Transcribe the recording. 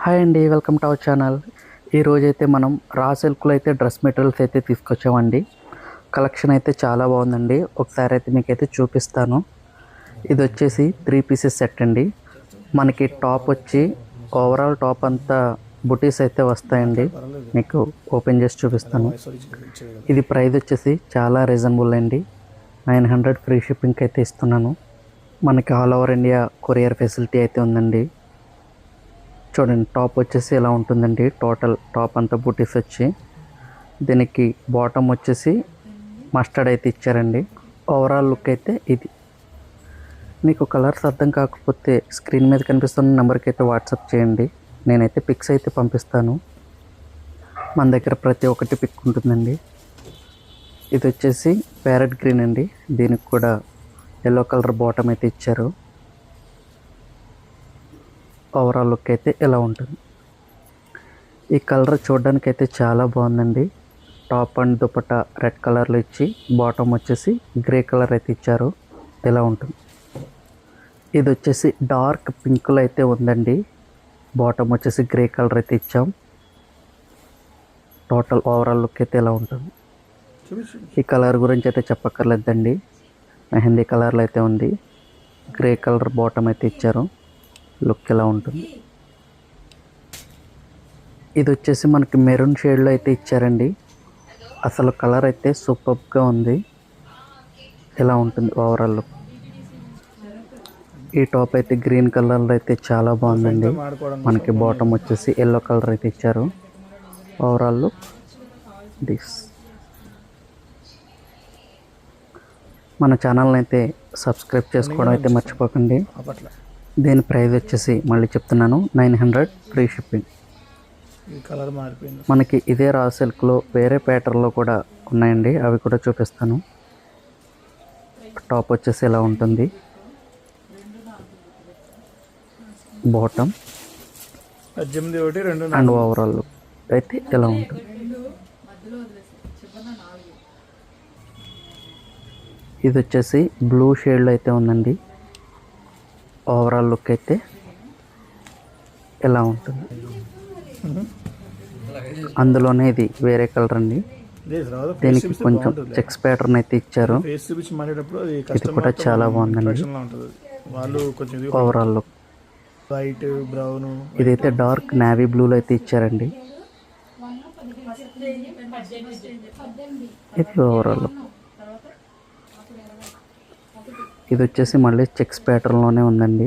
Hi అండి, welcome to our channel. ఈరోజైతే మనం రా సిల్క్లో అయితే డ్రెస్ మెటీరియల్స్ అయితే తీసుకొచ్చామండి. కలెక్షన్ అయితే చాలా బాగుందండి. ఒకసారి అయితే మీకైతే చూపిస్తాను. ఇది వచ్చేసి 3 పీసెస్ సెట్ అండి. మనకి టాప్ వచ్చి ఓవరాల్ టాప్ అంతా బుటీస్ అయితే వస్తాయండి. మీకు ఓపెన్ చేసి చూపిస్తాను. ఇది ప్రైస్ వచ్చేసి చాలా రీజనబుల్ అండి. 900 ఫ్రీ షిప్పింగ్కి అయితే ఇస్తున్నాను. మనకి all over India courier facility అయితే ఉందండి. చూడండి, టాప్ వచ్చేసి ఇలా ఉంటుందండి. టోటల్ టాప్ అంతా బూటీస్ వచ్చి దీనికి బాటమ్ వచ్చేసి మస్టర్డ్ అయితే ఇచ్చారండి. ఓవరాల్ లుక్ అయితే ఇది. మీకు కలర్స్ అర్థం కాకపోతే స్క్రీన్ మీద కనిపిస్తున్న నెంబర్కి అయితే వాట్సాప్ చేయండి. నేనైతే పిక్స్ అయితే పంపిస్తాను. మన దగ్గర ప్రతి ఒక్కటి పిక్ ఉంటుందండి. ఇది వచ్చేసి ప్యారెట్ గ్రీన్ అండి. దీనికి కూడా ఎల్లో కలర్ బాటమ్ అయితే ఇచ్చారు. ఓవరాల్ లుక్ అయితే ఇలా ఉంటుంది. ఈ కలర్ చూడడానికి అయితే చాలా బాగుందండి. టాప్ అండ్ దుపట్టా రెడ్ కలర్లో ఇచ్చి బాటమ్ వచ్చేసి గ్రే కలర్ అయితే ఇచ్చారు. ఇలా ఉంటుంది. ఇది వచ్చేసి డార్క్ పింక్లో అయితే ఉందండి. బాటమ్ వచ్చేసి గ్రే కలర్ అయితే ఇచ్చాం. టోటల్ ఓవరాల్ లుక్ అయితే ఇలా ఉంటుంది. ఈ కలర్ గురించి అయితే చెప్పక్కర్లేదండి. మెహందీ కలర్లో అయితే ఉంది. గ్రే కలర్ బాటమ్ అయితే ఇచ్చారు. లుక్ ఎలా ఉంటుంది. ఇది వచ్చేసి మనకి మెరూన్ షేడ్లో అయితే ఇచ్చారండి. అసలు కలర్ అయితే సూపర్గా ఉంది. ఎలా ఉంటుంది ఓవరాల్ లుక్. ఈ టాప్ అయితే గ్రీన్ కలర్లో అయితే చాలా బాగుందండి. మనకి బాటమ్ వచ్చేసి ఎల్లో కలర్ అయితే ఇచ్చారు. Overall look this. మన ఛానల్ని అయితే సబ్స్క్రైబ్ చేసుకోవడం అయితే మర్చిపోకండి. దీని ప్రైస్ వచ్చేసి మళ్ళీ చెప్తున్నాను, 900 ఫ్రీ షిప్పింగ్. మనకి ఇదే రా సిల్క్లో వేరే ప్యాటర్న్లో కూడా ఉన్నాయండి. అవి కూడా చూపిస్తాను. టాప్ వచ్చేసి ఇలా ఉంటుంది. బాటమ్ అండ్ ఓవరాల్ లుక్ అయితే ఇలా ఉంటుంది. ఇది వచ్చేసి బ్లూ షేడ్లో అయితే ఉందండి. ఓవరాల్ లుక్ అయితే ఎలా ఉంటుంది. అందులోనే ఇది వేరే కలర్ అండి. దీనికి కొంచెం చెక్స్ ప్యాటర్న్ అయితే ఇచ్చారు. ఇది కూడా చాలా బాగుందండి. ఓవరాల్ లుక్ ఇదైతే డార్క్ నేవీ బ్లూలో అయితే ఇచ్చారండి. ఇది ఓవరాల్ లుక్. ఇది వచ్చేసి మళ్ళీ చెక్స్ ప్యాటర్న్లోనే ఉందండి.